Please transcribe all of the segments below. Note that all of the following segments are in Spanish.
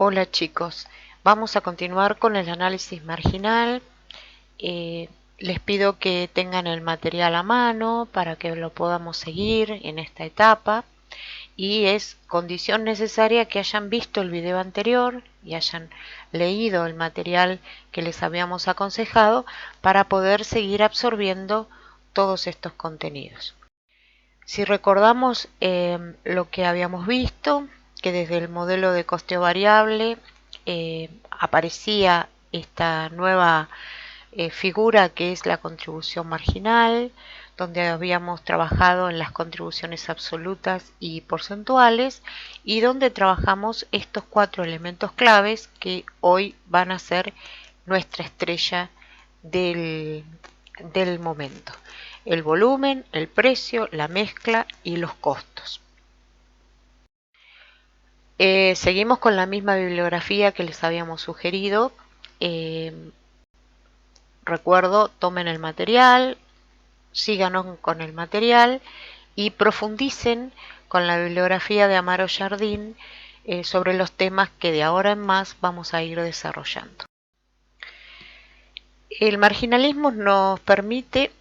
Hola chicos, vamos a continuar con el análisis marginal. Les pido que tengan el material a mano para que lo podamos seguir en esta etapa y es condición necesaria que hayan visto el video anterior y hayan leído el material que les habíamos aconsejado para poder seguir absorbiendo todos estos contenidos. Si recordamos lo que habíamos visto, que desde el modelo de costeo variable aparecía esta nueva figura que es la contribución marginal, donde habíamos trabajado en las contribuciones absolutas y porcentuales y donde trabajamos estos 4 elementos claves que hoy van a ser nuestra estrella del momento: el volumen, el precio, la mezcla y los costos. Seguimos con la misma bibliografía que les habíamos sugerido. Recuerdo, tomen el material, síganos con el material y profundicen con la bibliografía de Amaro Jardín sobre los temas que de ahora en más vamos a ir desarrollando. El marginalismo nos permite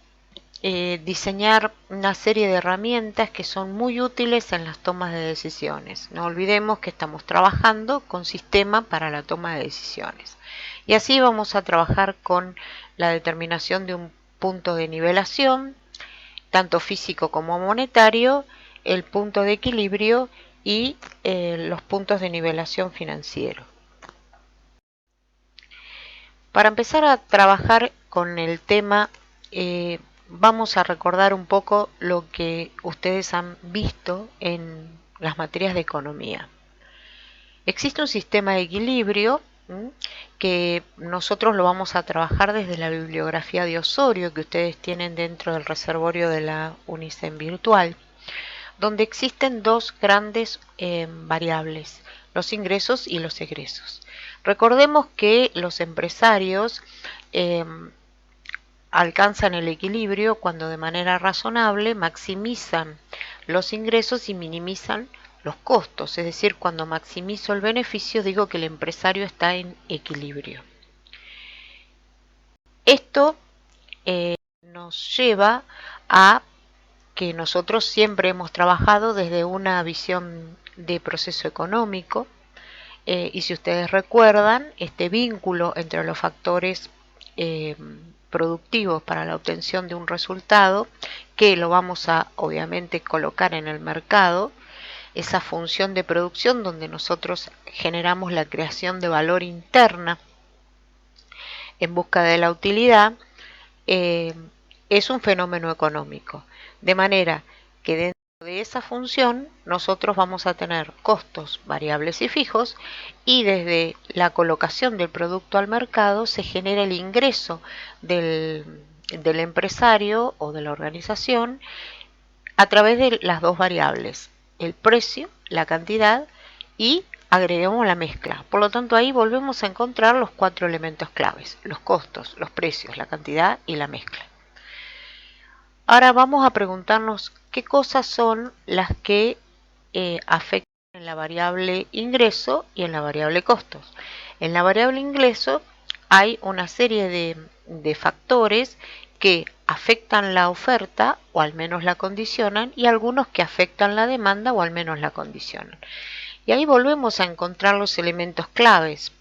diseñar una serie de herramientas que son muy útiles en las tomas de decisiones. No olvidemos que estamos trabajando con sistema para la toma de decisiones. Y así vamos a trabajar con la determinación de un punto de nivelación, tanto físico como monetario, el punto de equilibrio y los puntos de nivelación financiero. Para empezar a trabajar con el tema, vamos a recordar un poco lo que ustedes han visto en las materias de economía. Existe un sistema de equilibrio que nosotros lo vamos a trabajar desde la bibliografía de Osorio que ustedes tienen dentro del reservorio de la Unicen virtual, donde existen dos grandes variables: los ingresos y los egresos. Recordemos que los empresarios alcanzan el equilibrio cuando de manera razonable maximizan los ingresos y minimizan los costos, es decir, cuando maximizo el beneficio digo que el empresario está en equilibrio. Esto nos lleva a que nosotros siempre hemos trabajado desde una visión de proceso económico y si ustedes recuerdan, este vínculo entre los factores productivos para la obtención de un resultado, que lo vamos a obviamente colocar en el mercado, esa función de producción donde nosotros generamos la creación de valor interna en busca de la utilidad, es un fenómeno económico, de manera que dentro de esa función nosotros vamos a tener costos variables y fijos y desde la colocación del producto al mercado se genera el ingreso del empresario o de la organización a través de las dos variables, el precio, la cantidad y agregamos la mezcla. Por lo tanto, ahí volvemos a encontrar los 4 elementos claves: los costos, los precios, la cantidad y la mezcla. Ahora vamos a preguntarnos qué cosas son las que afectan en la variable ingreso y en la variable costos. En la variable ingreso hay una serie de factores que afectan la oferta o al menos la condicionan y algunos que afectan la demanda o al menos la condicionan. Y ahí volvemos a encontrar los elementos claves.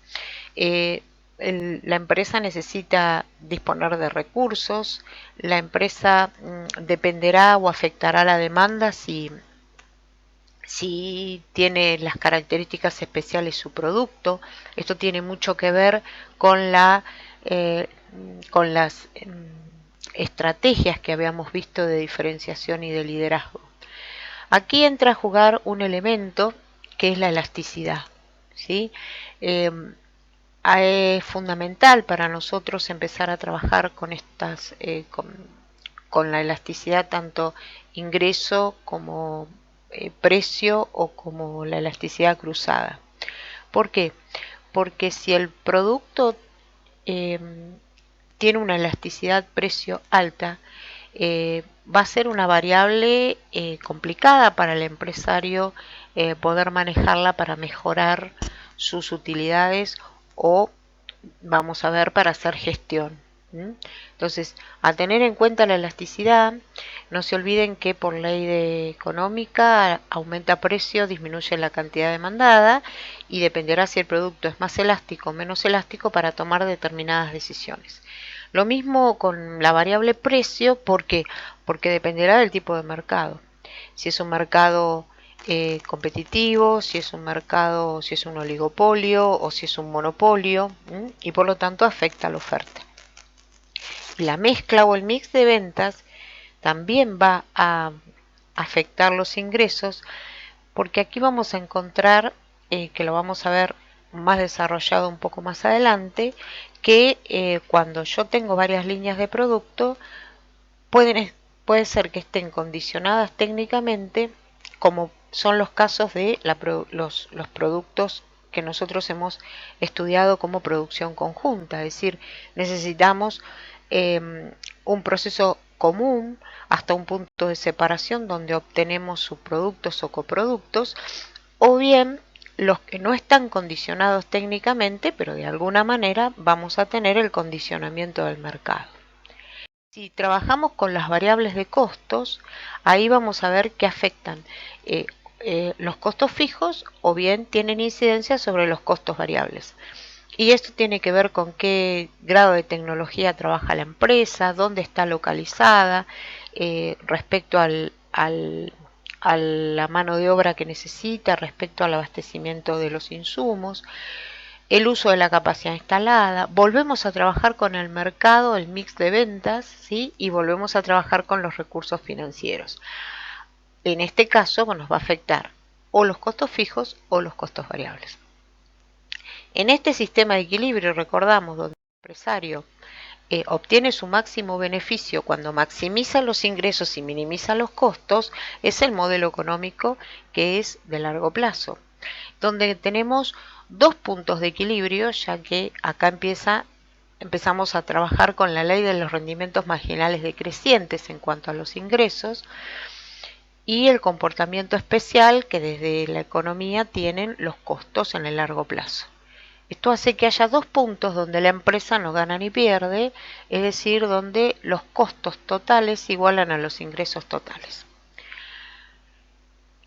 La empresa necesita disponer de recursos, la empresa dependerá o afectará la demanda si tiene las características especiales su producto. Esto tiene mucho que ver con las estrategias que habíamos visto de diferenciación y de liderazgo. Aquí entra a jugar un elemento que es la elasticidad, ¿sí? Es fundamental para nosotros empezar a trabajar con estas con la elasticidad, tanto ingreso como precio o como la elasticidad cruzada. ¿Por qué? Porque si el producto tiene una elasticidad precio alta, va a ser una variable complicada para el empresario poder manejarla para mejorar sus utilidades o vamos a ver para hacer gestión. Entonces, a tener en cuenta la elasticidad, no se olviden que por ley de económica aumenta precio, disminuye la cantidad demandada y dependerá si el producto es más elástico o menos elástico para tomar determinadas decisiones. Lo mismo con la variable precio, ¿por qué? Porque dependerá del tipo de mercado. Si es un mercado competitivo, si es un mercado, si es un oligopolio o si es un monopolio, y por lo tanto afecta la oferta. La mezcla o el mix de ventas también va a afectar los ingresos, porque aquí vamos a encontrar, que lo vamos a ver más desarrollado un poco más adelante, que cuando yo tengo varias líneas de producto, puede ser que estén condicionadas técnicamente, como son los casos de los productos que nosotros hemos estudiado como producción conjunta, es decir, necesitamos un proceso común hasta un punto de separación donde obtenemos subproductos o coproductos, o bien los que no están condicionados técnicamente, pero de alguna manera vamos a tener el condicionamiento del mercado. Si trabajamos con las variables de costos, ahí vamos a ver que afectan los costos fijos o bien tienen incidencia sobre los costos variables. Y esto tiene que ver con qué grado de tecnología trabaja la empresa, dónde está localizada, respecto a la mano de obra que necesita, respecto al abastecimiento de los insumos, el uso de la capacidad instalada. Volvemos a trabajar con el mercado, el mix de ventas, ¿sí? Y volvemos a trabajar con los recursos financieros. En este caso nos va a afectar o los costos fijos o los costos variables. En este sistema de equilibrio, recordamos, donde el empresario obtiene su máximo beneficio cuando maximiza los ingresos y minimiza los costos, es el modelo económico que es de largo plazo, donde tenemos dos puntos de equilibrio, ya que acá empezamos a trabajar con la ley de los rendimientos marginales decrecientes en cuanto a los ingresos y el comportamiento especial que desde la economía tienen los costos en el largo plazo. Esto hace que haya dos puntos donde la empresa no gana ni pierde, es decir, donde los costos totales igualan a los ingresos totales.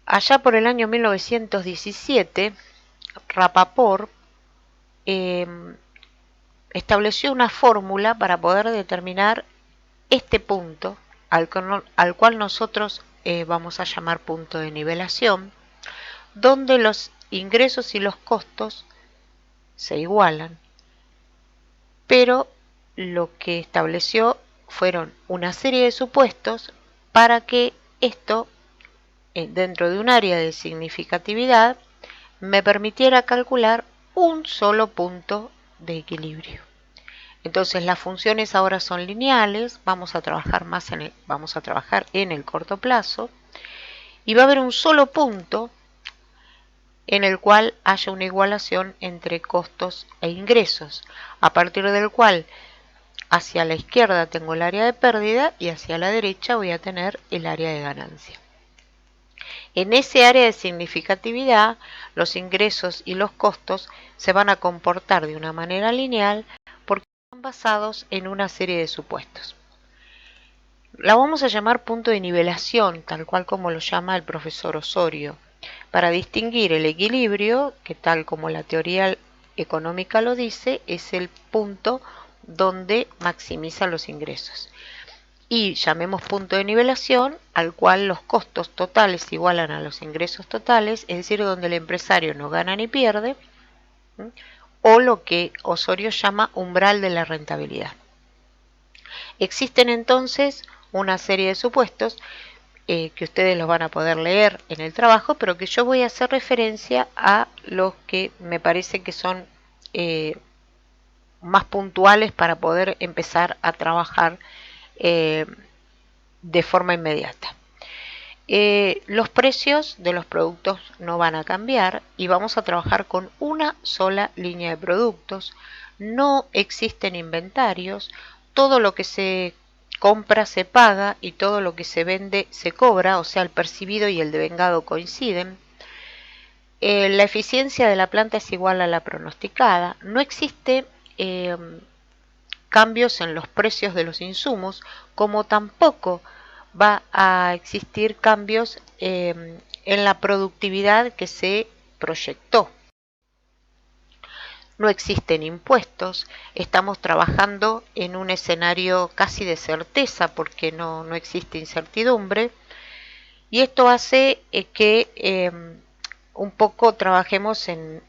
Allá por el año 1917, Rapaport estableció una fórmula para poder determinar este punto, al cual nosotros vamos a llamar punto de nivelación, donde los ingresos y los costos se igualan, pero lo que estableció fueron una serie de supuestos para que esto, dentro de un área de significatividad, me permitiera calcular un solo punto de equilibrio. Entonces las funciones ahora son lineales, vamos a trabajar en el corto plazo y va a haber un solo punto en el cual haya una igualación entre costos e ingresos, a partir del cual hacia la izquierda tengo el área de pérdida y hacia la derecha voy a tener el área de ganancia. En ese área de significatividad, los ingresos y los costos se van a comportar de una manera lineal porque están basados en una serie de supuestos. La vamos a llamar punto de nivelación, tal cual como lo llama el profesor Osorio, para distinguir el equilibrio, que tal como la teoría económica lo dice, es el punto donde maximiza los ingresos. Y llamemos punto de nivelación al cual los costos totales igualan a los ingresos totales, es decir, donde el empresario no gana ni pierde, o lo que Osorio llama umbral de la rentabilidad. Existen entonces una serie de supuestos que ustedes los van a poder leer en el trabajo, pero que yo voy a hacer referencia a los que me parece que son más puntuales para poder empezar a trabajar de forma inmediata. Los precios de los productos no van a cambiar y vamos a trabajar con una sola línea de productos. No existen inventarios, todo lo que se compra se paga y todo lo que se vende se cobra, o sea, el percibido y el devengado coinciden. la eficiencia de la planta es igual a la pronosticada. No existe cambios en los precios de los insumos, como tampoco va a existir cambios en la productividad que se proyectó. No existen impuestos, estamos trabajando en un escenario casi de certeza porque no existe incertidumbre, y esto hace que un poco trabajemos en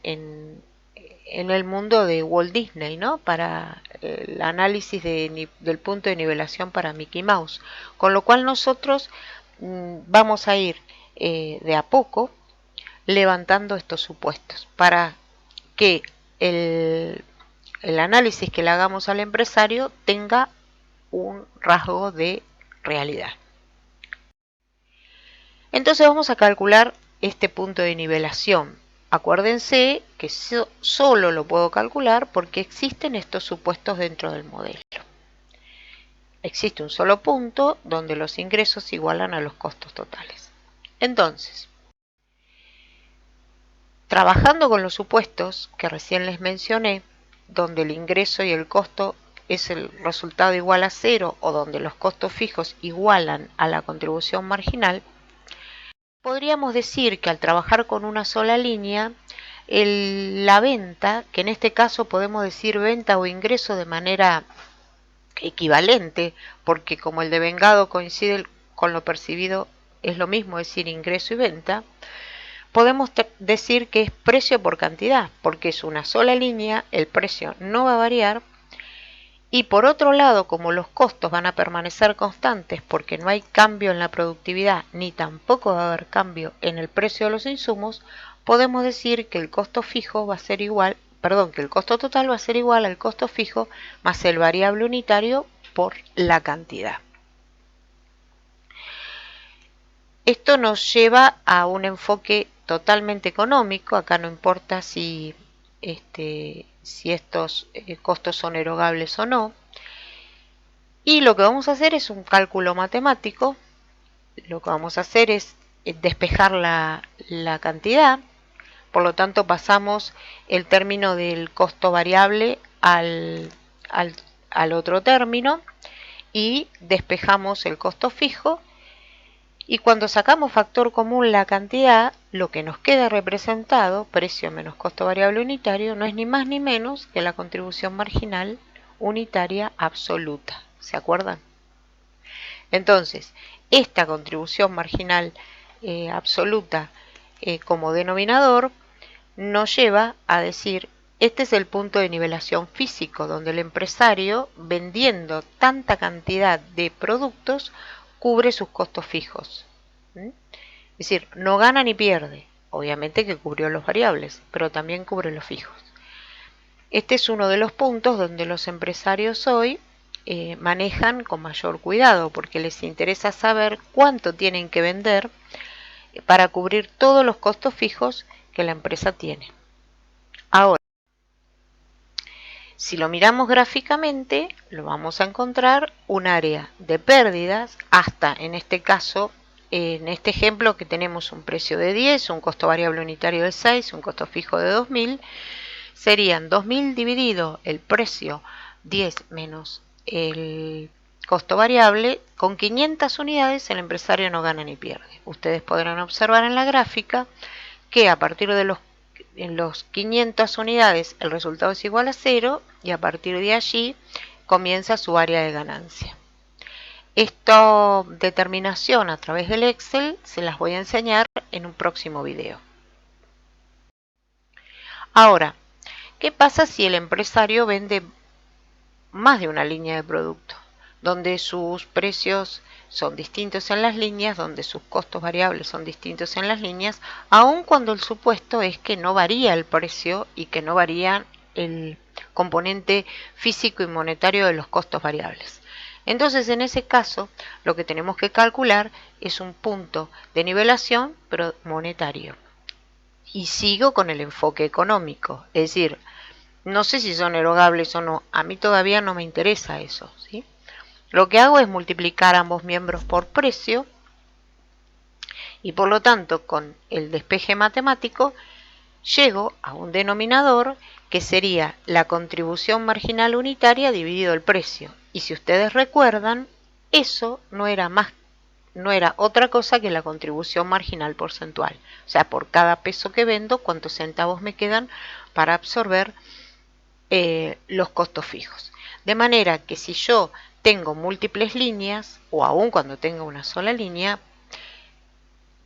el mundo de Walt Disney, ¿no? Para el análisis del punto de nivelación para Mickey Mouse, con lo cual nosotros vamos a ir de a poco levantando estos supuestos para que el análisis que le hagamos al empresario tenga un rasgo de realidad. Entonces vamos a calcular este punto de nivelación. Acuérdense que solo lo puedo calcular porque existen estos supuestos dentro del modelo. Existe un solo punto donde los ingresos igualan a los costos totales. Entonces, trabajando con los supuestos que recién les mencioné, donde el ingreso y el costo es el resultado igual a cero o donde los costos fijos igualan a la contribución marginal, podríamos decir que al trabajar con una sola línea, la venta, que en este caso podemos decir venta o ingreso de manera equivalente, porque como el devengado coincide con lo percibido, es lo mismo decir ingreso y venta, podemos decir que es precio por cantidad, porque es una sola línea, el precio no va a variar, y por otro lado, como los costos van a permanecer constantes porque no hay cambio en la productividad ni tampoco va a haber cambio en el precio de los insumos, podemos decir que el costo fijo va a ser igual, que el costo total va a ser igual al costo fijo más el variable unitario por la cantidad. Esto nos lleva a un enfoque totalmente económico. Acá no importa si estos costos son erogables o no. Y lo que vamos a hacer es un cálculo matemático. Lo que vamos a hacer es despejar la cantidad. Por lo tanto, pasamos el término del costo variable al otro término y despejamos el costo fijo. Y cuando sacamos factor común la cantidad, lo que nos queda representado, precio menos costo variable unitario, no es ni más ni menos que la contribución marginal unitaria absoluta. ¿Se acuerdan? Entonces, esta contribución marginal absoluta como denominador nos lleva a decir, este es el punto de nivelación físico, donde el empresario, vendiendo tanta cantidad de productos, cubre sus costos fijos. Es decir, no gana ni pierde. Obviamente que cubrió los variables, pero también cubre los fijos. Este es uno de los puntos donde los empresarios hoy manejan con mayor cuidado, porque les interesa saber cuánto tienen que vender para cubrir todos los costos fijos que la empresa tiene. Ahora, si lo miramos gráficamente, lo vamos a encontrar un área de pérdidas hasta, en este caso, en este ejemplo que tenemos un precio de 10, un costo variable unitario de 6, un costo fijo de 2.000, serían 2.000 dividido el precio 10 menos el costo variable, con 500 unidades el empresario no gana ni pierde. Ustedes podrán observar en la gráfica que a partir de los 500 unidades el resultado es igual a 0 y a partir de allí comienza su área de ganancia. Esta determinación a través del Excel se las voy a enseñar en un próximo video. Ahora, ¿qué pasa si el empresario vende más de una línea de producto, donde sus precios son distintos en las líneas, donde sus costos variables son distintos en las líneas, aun cuando el supuesto es que no varía el precio y que no varía el componente físico y monetario de los costos variables? Entonces, en ese caso, lo que tenemos que calcular es un punto de nivelación, pero monetario. Y sigo con el enfoque económico, es decir, no sé si son erogables o no, a mí todavía no me interesa eso, ¿sí? Lo que hago es multiplicar ambos miembros por precio y por lo tanto con el despeje matemático llego a un denominador que sería la contribución marginal unitaria dividido el precio. Y si ustedes recuerdan, eso no era otra cosa que la contribución marginal porcentual. O sea, por cada peso que vendo, cuántos centavos me quedan para absorber los costos fijos. De manera que si yo tengo múltiples líneas, o aún cuando tengo una sola línea,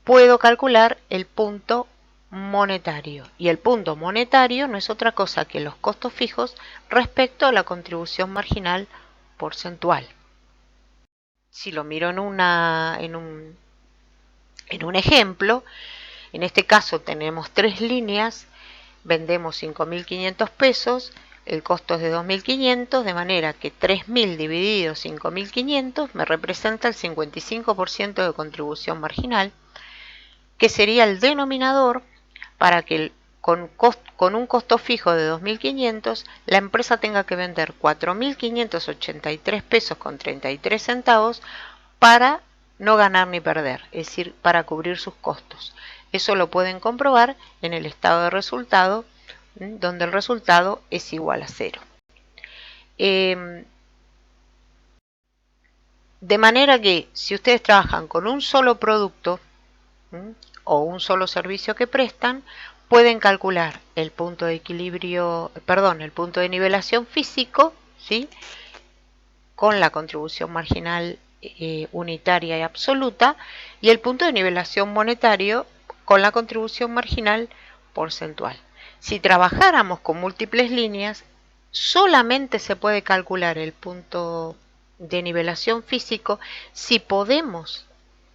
puedo calcular el punto monetario. Y el punto monetario no es otra cosa que los costos fijos respecto a la contribución marginal porcentual. Si lo miro en un ejemplo, en este caso tenemos 3 líneas, vendemos 5.500 pesos, el costo es de 2.500, de manera que 3.000 dividido 5.500 me representa el 55% de contribución marginal, que sería el denominador para que con un costo fijo de 2.500 la empresa tenga que vender 4.583 pesos con 33 centavos para no ganar ni perder, es decir, para cubrir sus costos. Eso lo pueden comprobar en el estado de resultado, donde el resultado es igual a 0. De manera que si ustedes trabajan con un solo producto o un solo servicio que prestan, pueden calcular el punto de equilibrio, el punto de nivelación físico, ¿sí?, con la contribución marginal unitaria y absoluta, y el punto de nivelación monetario con la contribución marginal porcentual. Si trabajáramos con múltiples líneas, solamente se puede calcular el punto de nivelación físico si podemos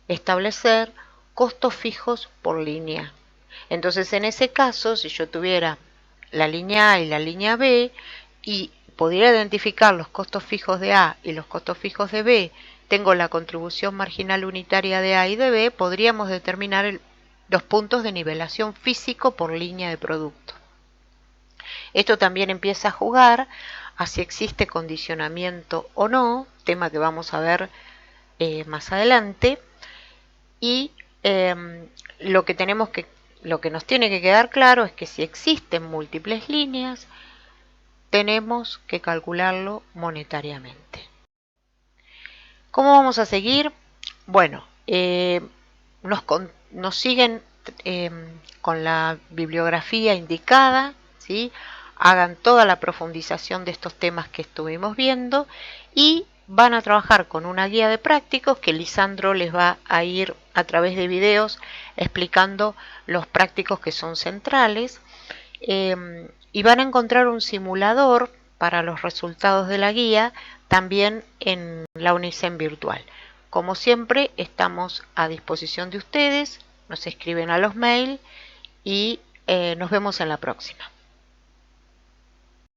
establecer costos fijos por línea. Entonces, en ese caso, si yo tuviera la línea A y la línea B y pudiera identificar los costos fijos de A y los costos fijos de B, tengo la contribución marginal unitaria de A y de B, podríamos determinar los puntos de nivelación físico por línea de producto. Esto también empieza a jugar a si existe condicionamiento o no, tema que vamos a ver más adelante, y lo que nos tiene que quedar claro es que si existen múltiples líneas, tenemos que calcularlo monetariamente. ¿Cómo vamos a seguir? Bueno, nos siguen con la bibliografía indicada, ¿sí? Hagan toda la profundización de estos temas que estuvimos viendo y van a trabajar con una guía de prácticos que Lisandro les va a ir a través de videos explicando los prácticos que son centrales, y van a encontrar un simulador para los resultados de la guía también en la Unicen virtual. Como siempre, estamos a disposición de ustedes, nos escriben a los mails y nos vemos en la próxima.